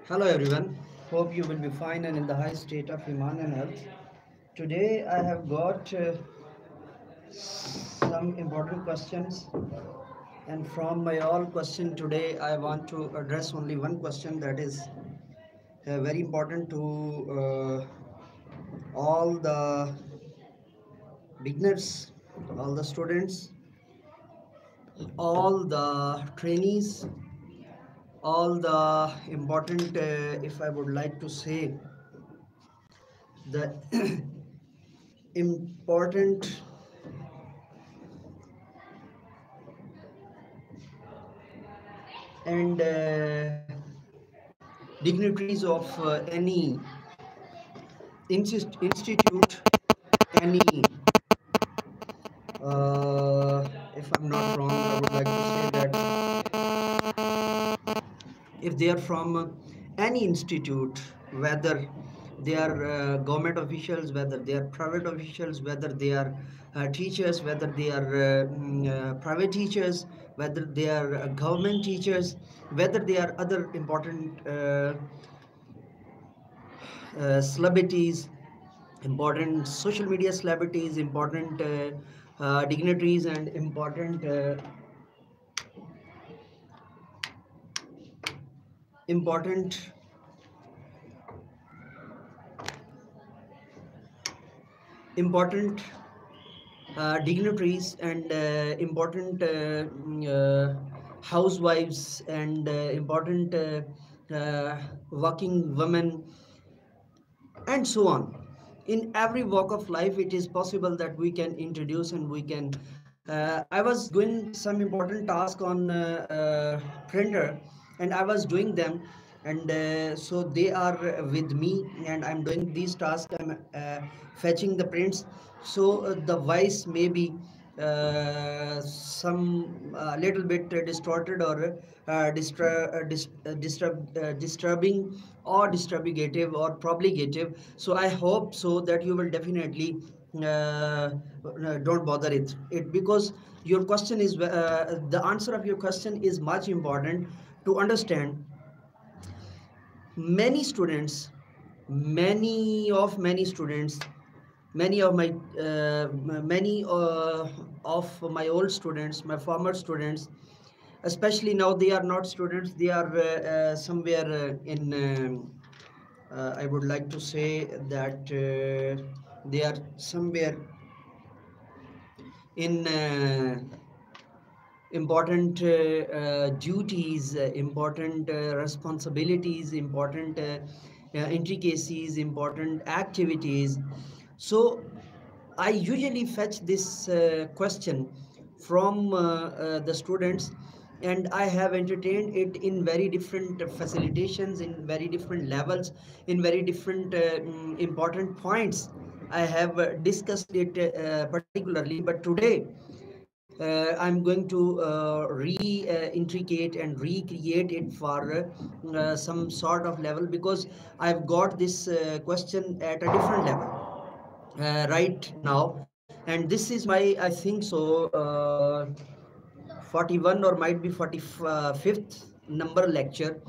Hello everyone, hope you will be fine and in the high state of Iman and health. Today I have got some important questions, and from my all question today I want to address only one question that is very important to all the beginners, all the students, all the trainees, all the important, if I would like to say, the important and dignitaries of any institute, any, if I'm not wrong, I would like to say that if they are from any institute, whether they are government officials, whether they are private officials, whether they are teachers, whether they are private teachers, whether they are government teachers, whether they are other important celebrities, important social media celebrities, important dignitaries, and important important dignitaries and important housewives and important working women and so on. In every walk of life it is possible that we can introduce and we can I was doing some important task on printer, and I was doing them, and so they are with me and I'm doing these tasks. I'm fetching the prints, so the voice may be some little bit distorted or disturbing or disturbative or probligative. So I hope so that you will definitely don't bother it because your question is the answer of your question is much important to understand. Many students, many students, many of my many of my old students, my former students, especially now they are not students, they are somewhere in I would like to say that they are somewhere in important duties, important responsibilities, important intricacies, important activities. So I usually fetch this question from the students, and I have entertained it in very different facilitations, in very different levels, in very different important points. I have discussed it particularly, but today I'm going to re-intricate and recreate it for some sort of level, because I've got this question at a different level right now, and this is my, I think so, 41 or might be 45th number lecture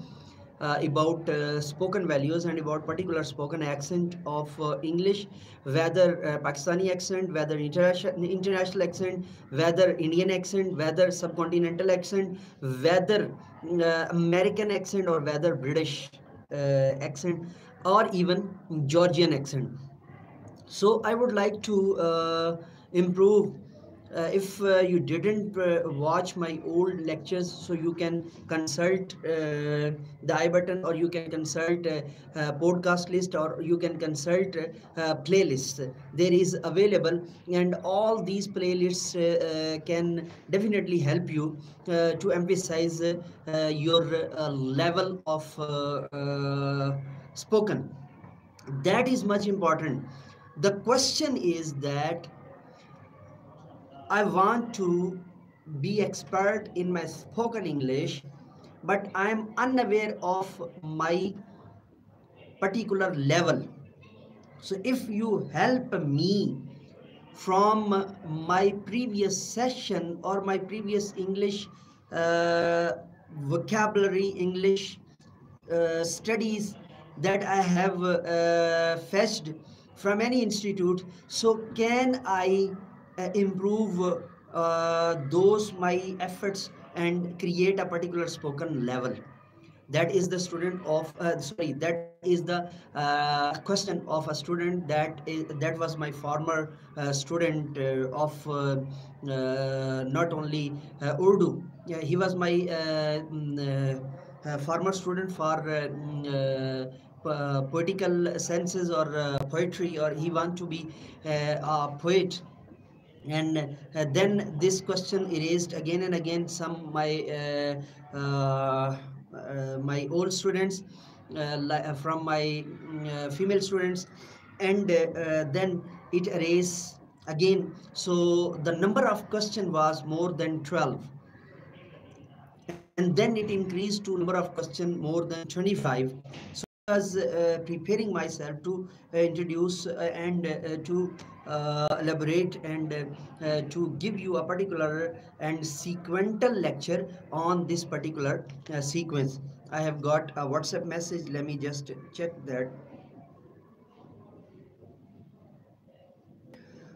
about spoken values and about particular spoken accent of English, whether Pakistani accent, whether international accent, whether Indian accent, whether subcontinental accent, whether American accent, or whether British accent, or even Georgian accent. So I would like to improve. If you didn't watch my old lectures, so you can consult the I button, or you can consult podcast list, or you can consult playlists. There is available, and all these playlists can definitely help you to emphasize your level of spoken. That is much important. The question is that I want to be expert in my spoken English, but I am unaware of my particular level. So if you help me from my previous session or my previous English vocabulary, English studies that I have fetched from any institute, so can I improve those my efforts and create a particular spoken level? That is the student of that is the question of a student that was my former student of not only Urdu. Yeah, he was my former student for poetical senses or poetry, or he want to be a poet. And then this question erased again and again some my old students, from my female students, and then it erased again. So the number of question was more than 12, and then it increased to number of question more than 25. So I was preparing myself to introduce and to elaborate and to give you a particular and sequential lecture on this particular sequence. I have got a WhatsApp message, let me just check that.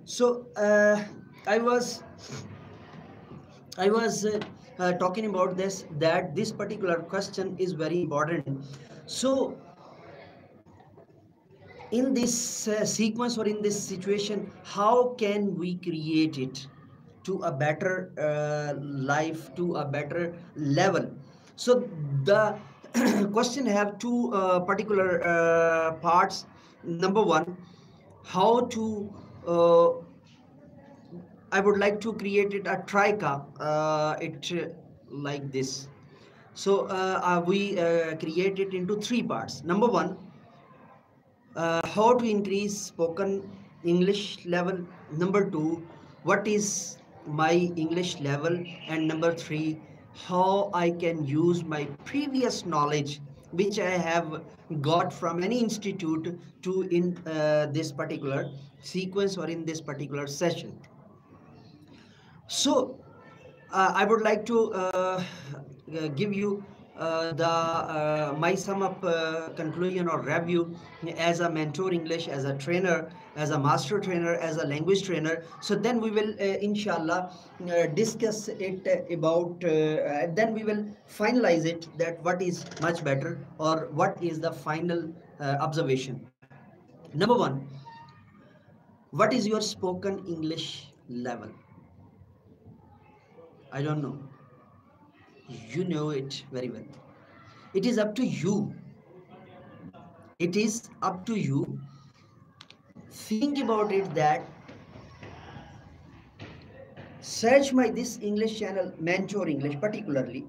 So I was talking about this, that this particular question is very important. So in this sequence or in this situation, how can we create it to a better life, to a better level? So the question have two particular parts. Number one, how to uh, I would like to create it a trica, it like this. So we create it into three parts. Number one, how to increase spoken English level. Number two, what is my English level. And number three, how I can use my previous knowledge which I have got from any institute to in this particular sequence or in this particular session. So, I would like to give you the my sum up conclusion or review as a mentor English, as a trainer, as a master trainer, as a language trainer. So then we will, inshallah, discuss it about. Then we will finalize it that what is much better or what is the final observation. Number one, what is your spoken English level? I don't know. You know it very well. It is up to you. It is up to you. Think about it that search my this English channel, Mentor English particularly.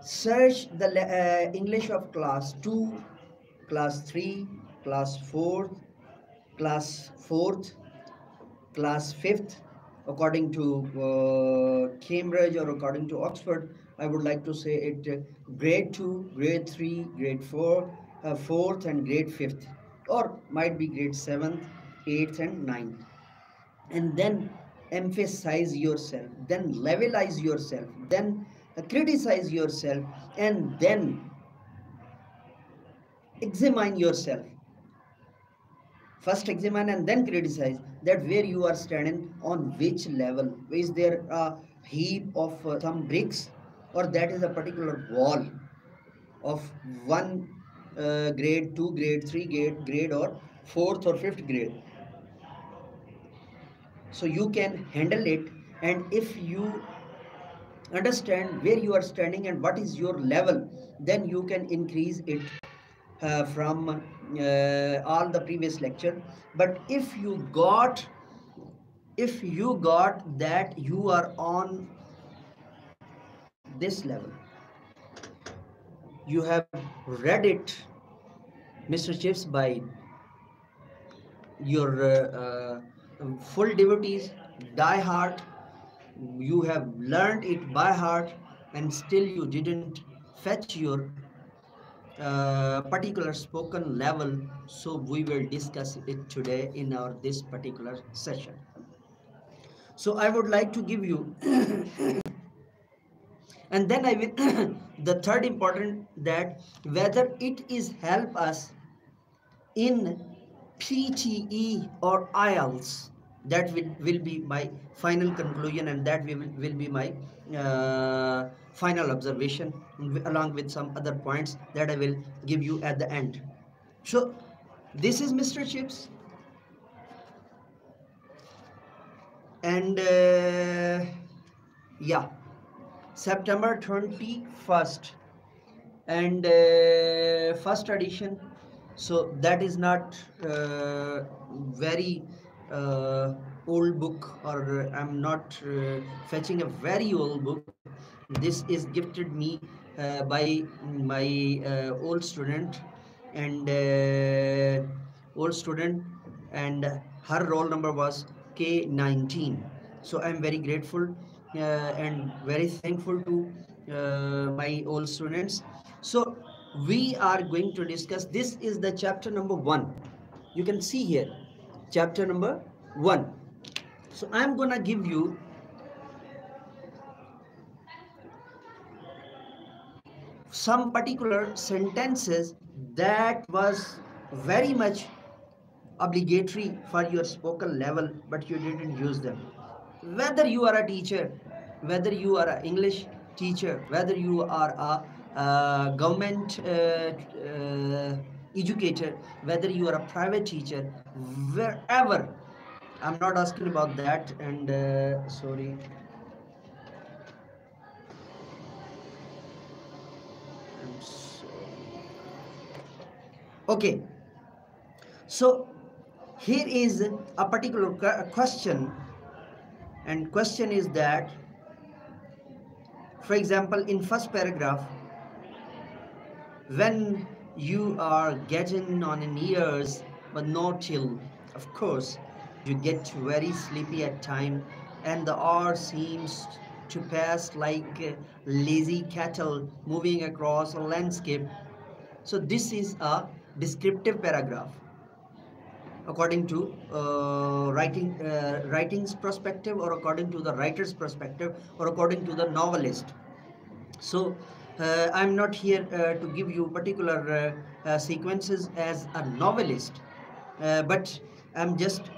Search the English of class 2, class 3, class 4, class 4th, class 5th, according to Cambridge or according to Oxford. I would like to say it grade 2, grade 3, grade 4, 4th and grade 5th, or might be grade 7th, 8th and 9th. And then emphasize yourself, then levelize yourself, then criticize yourself, and then examine yourself. First examine and then criticize that where you are standing, on which level. Is there a heap of some bricks, or that is a particular wall of one grade, 2 grade, 3 grade or 4th or 5th grade. So you can handle it, and if you understand where you are standing and what is your level, then you can increase it from all the previous lecture. But if you got that you are on this level, you have read it, MrChips, by your full devotees, die hard, you have learned it by heart, and still you didn't fetch your particular spoken level. So we will discuss it today in our this particular session. So I would like to give you And then I will the third important, that whether it is help us in PTE or IELTS. That will be my final conclusion, and that will be my final observation, along with some other points that I will give you at the end. So this is Mr. Chips, and yeah, September 21st, and first edition. So that is not very uh, old book, or I'm not fetching a very old book. This is gifted me by my old student, and and her roll number was K19. So I'm very grateful and very thankful to my old students. So we are going to discuss, this is the chapter number 1. You can see here, chapter number 1. So I'm gonna give you some particular sentences that was very much obligatory for your spoken level, but you didn't use them. Whether you are a teacher, whether you are an English teacher, whether you are a government educator, whether you are a private teacher, wherever. I'm not asking about that, and sorry. I'm sorry. Okay, so here is a particular question, and question is that, for example, in first paragraph, when you are getting on in years but not till, of course, you get very sleepy at time, and the hour seems to pass like lazy cattle moving across a landscape. So this is a descriptive paragraph according to writing's perspective, or according to the writer's perspective, or according to the novelist. So I'm not here to give you particular sequences as a novelist, but I'm just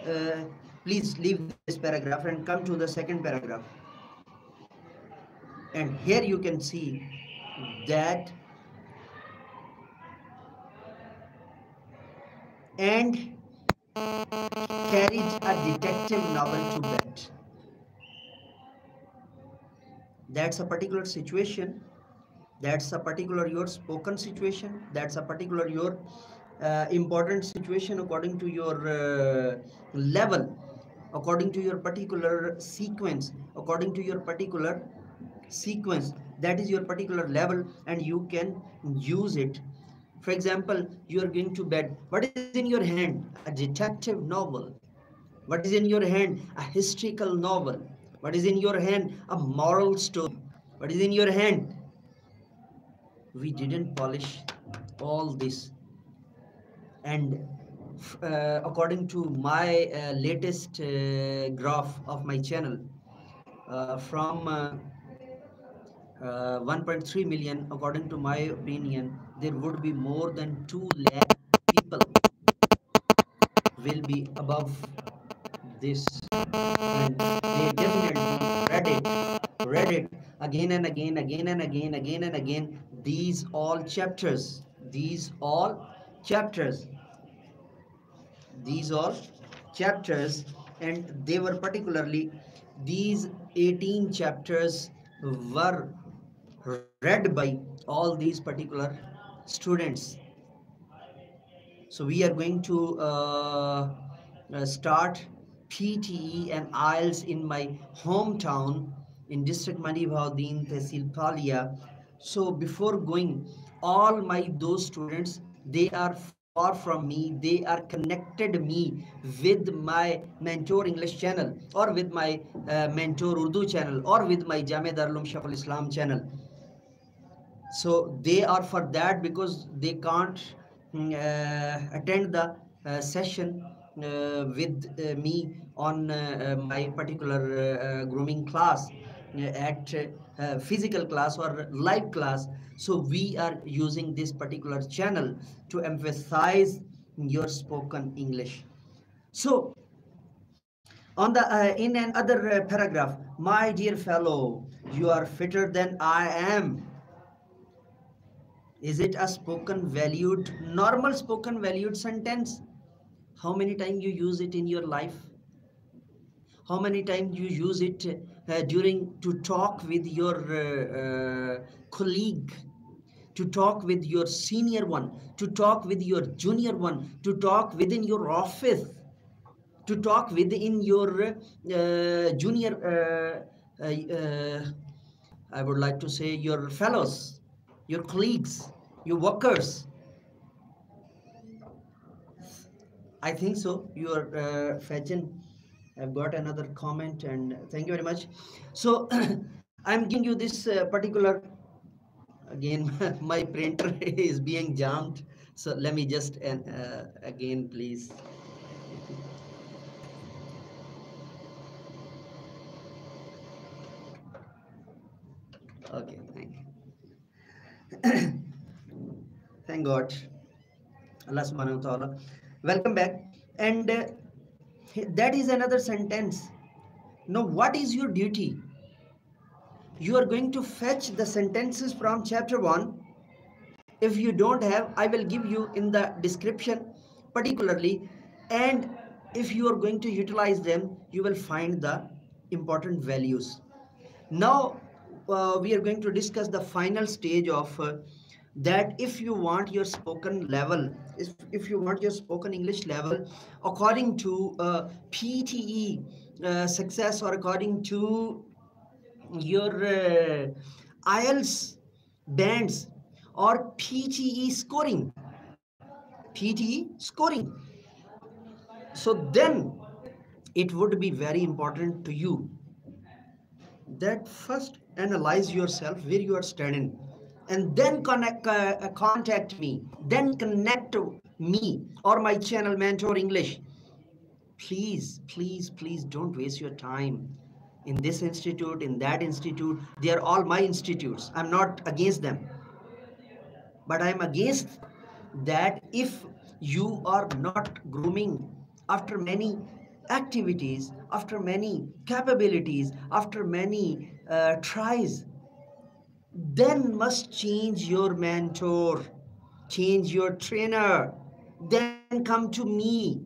please leave this paragraph and come to the second paragraph. And here you can see that, and carried a detective novel to bed. That's a particular situation, that's a particular your spoken situation, that's a particular your important situation according to your level, according to your particular sequence, according to your particular sequence, that is your particular level, and you can use it. For example, you are going to bed, what is in your hand? A detective novel. What is in your hand? A historical novel. What is in your hand? A moral story. What is in your hand? We didn't polish all this, and according to my latest graph of my channel, from 1.3 million, according to my opinion, there would be more than 2 lakh people will be above this, and they definitely read it again and again, again and again, again and again, these all chapters, these all chapters, these all chapters, and they were particularly, these 18 chapters were read by all these particular students. So we are going to start PTE and IELTS in my hometown in district Mandi Bhaudin, Tehsil Palia. So before going, all my those students, they are far from me. They are connected me with my Mentor English channel, or with my Mentor Urdu channel, or with my Jame Darul Uloom Shaykhul Islam channel. So they are for that, because they can't attend the session with me on my particular grooming class. at physical class or live class. So we are using this particular channel to emphasize your spoken English. So on the in another paragraph, my dear fellow, you are fitter than I am. Is it a spoken valued, normal spoken valued sentence? How many times you use it in your life? How many times you use it during to talk with your colleague, to talk with your senior one, to talk with your junior one, to talk within your office, to talk within your junior I would like to say your fellows, your colleagues, your workers. I think so. You are fetching. I've got another comment, and thank you very much. So I'm giving you this particular. Again, my printer is being jammed. So let me just again, please. Okay, thank God. Allah subhanahu wa ta'ala. Welcome back. And that is another sentence. Now, what is your duty? You are going to fetch the sentences from chapter 1. If you don't have, I will give you in the description particularly. And if you are going to utilize them, you will find the important values. Now, we are going to discuss the final stage of that. If you want your spoken level, if you want your spoken English level according to PTE success, or according to your IELTS bands or PTE scoring, so then it would be very important to you that first analyze yourself where you are standing, and then contact me, then connect to me or my channel Mentor English. Please don't waste your time in this institute, in that institute. They are all my institutes. I'm not against them, but I'm against that if you are not grooming after many activities, after many capabilities, after many tries, then must change your mentor, change your trainer, then come to me.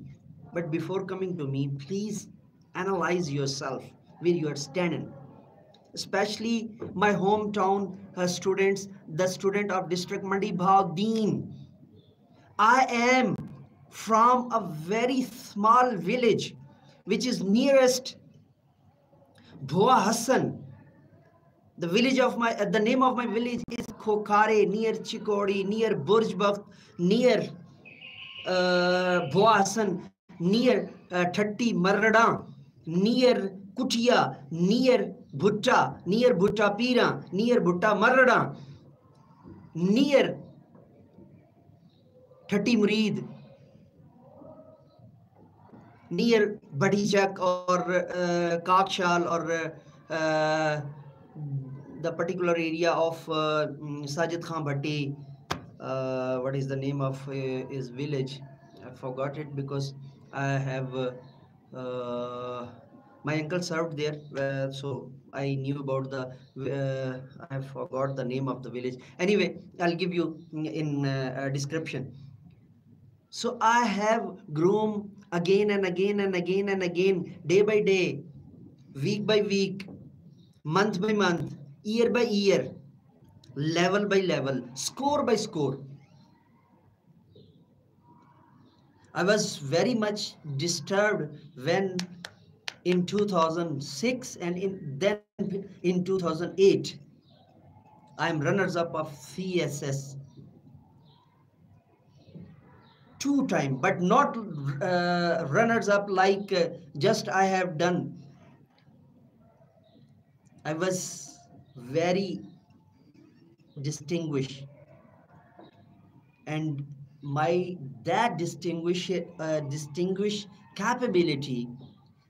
But before coming to me, please analyze yourself where you are standing. Especially my hometown students, the student of district Mandi Bhag Deen. I am from a very small village which is nearest Bhua Hassan. The village of my, the name of my village is Khokare, near Chikodi, near Burjbakht, near Bhua Hassan, near Thatti Marrada, near Kutia, near Bhutta Pira, near Bhutta Marrada, near Thatti Murid, near Badijak or Kakshal, or the particular area of Sajid Khan Bhatti. What is the name of his village? I forgot it because I have my uncle served there, so I knew about the. I forgot the name of the village. Anyway, I'll give you in description. So I have grown again and again and again and again, day by day, week by week, month by month, year by year, level by level, score by score. I was very much disturbed when in 2006 and then in 2008, I am runners up of CSS 2 times, but not runners up like just I have done. I was very distinguished, and my that distinguished capability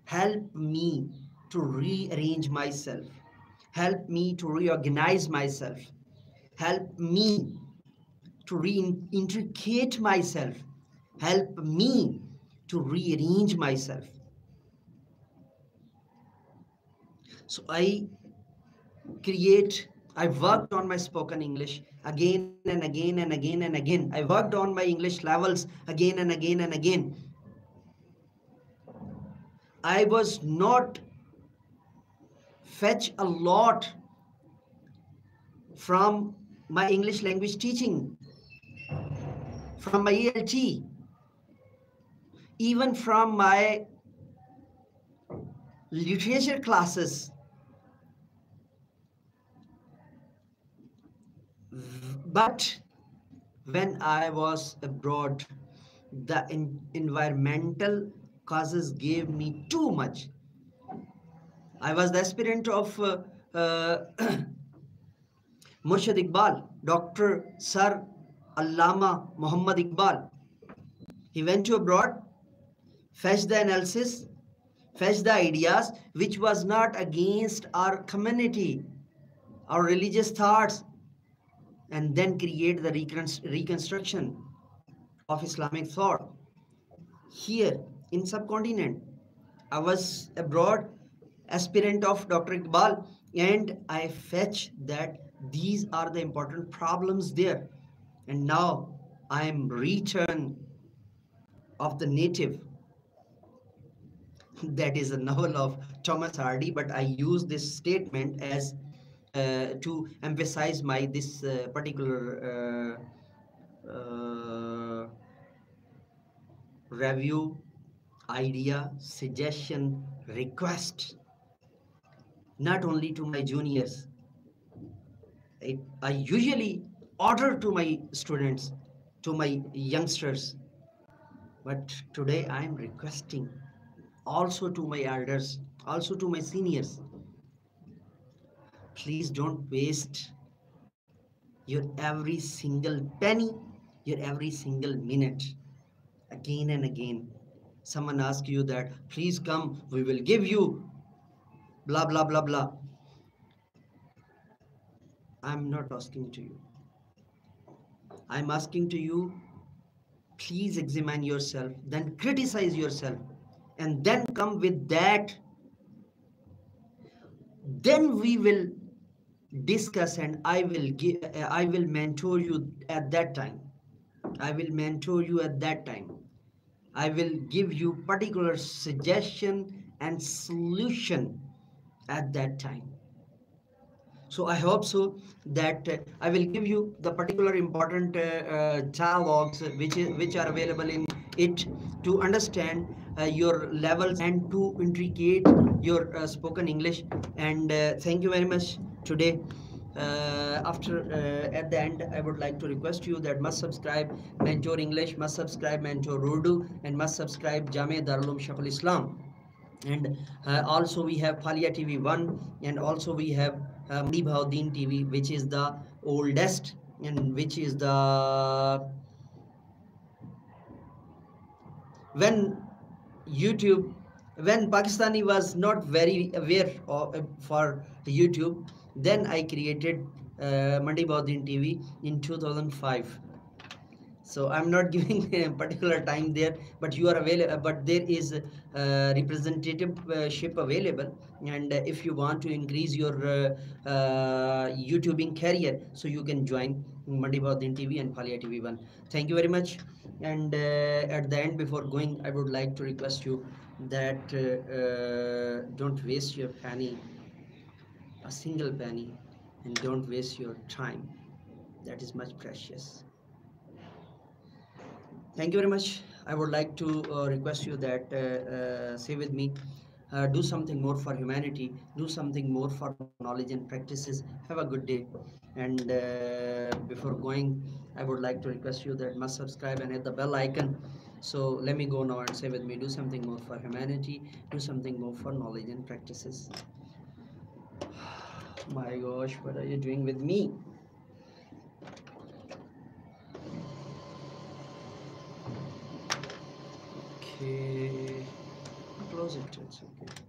helped me to rearrange myself, help me to reorganize myself, help me to reintricate myself, help me to rearrange myself. So I worked on my spoken English again and again and again and again. I worked on my English levels again and again and again. I was not fetch a lot from my English language teaching, from my ELT, even from my literature classes. But when I was abroad, the environmental causes gave me too much. I was the aspirant of uh, Murshid Iqbal, Dr. Sir Allama Muhammad Iqbal. He went to abroad, fetched the analysis, fetched the ideas which was not against our community, our religious thoughts, and then create the reconstruction of Islamic thought. Here in subcontinent, I was abroad, aspirant of Dr. Iqbal, and I fetch that these are the important problems there. And now I am return of the native. That is a novel of Thomas Hardy, but I use this statement as to emphasize my this particular review, idea, suggestion, request, not only to my juniors. I usually order to my students, to my youngsters, but today I am requesting also to my elders, also to my seniors. Please don't waste your every single penny, your every single minute again and again. Someone asks you that, please come, we will give you blah blah blah blah. I'm not asking to you. I'm asking to you, please examine yourself, then criticize yourself, and then come with that. Then we will discuss, and I will mentor you at that time. I will mentor you at that time. I will give you particular suggestion and solution at that time. So I hope so that I will give you the particular important dialogues which are available in it to understand your levels and to intricate your spoken English. And thank you very much today. At the end, I would like to request you that must subscribe Mentor English, must subscribe Mentor Urdu, and must subscribe Jame Darul Uloom Sheikhul Islam. And also we have Palia TV 1, and also we have Mandi Bhauddin TV, which is the oldest, and which is the when YouTube, when Pakistani was not very aware of, for YouTube, then I created Mandi Bhauddin TV in 2005. So I'm not giving a particular time there, but you are available, but there is representativeship available. And if you want to increase your YouTubing career, so you can join Mandi Bhauddin TV and Palia TV 1. Thank you very much. And at the end, before going, I would like to request you that don't waste your penny, a single penny, and don't waste your time. That is much precious. Thank you very much. I would like to request you that say with me, do something more for humanity, do something more for knowledge and practices. Have a good day. And before going, I would like to request you that must subscribe and hit the bell icon. So let me go now and say with me, do something more for humanity, do something more for knowledge and practices. My gosh, what are you doing with me? Okay, close it. It's okay.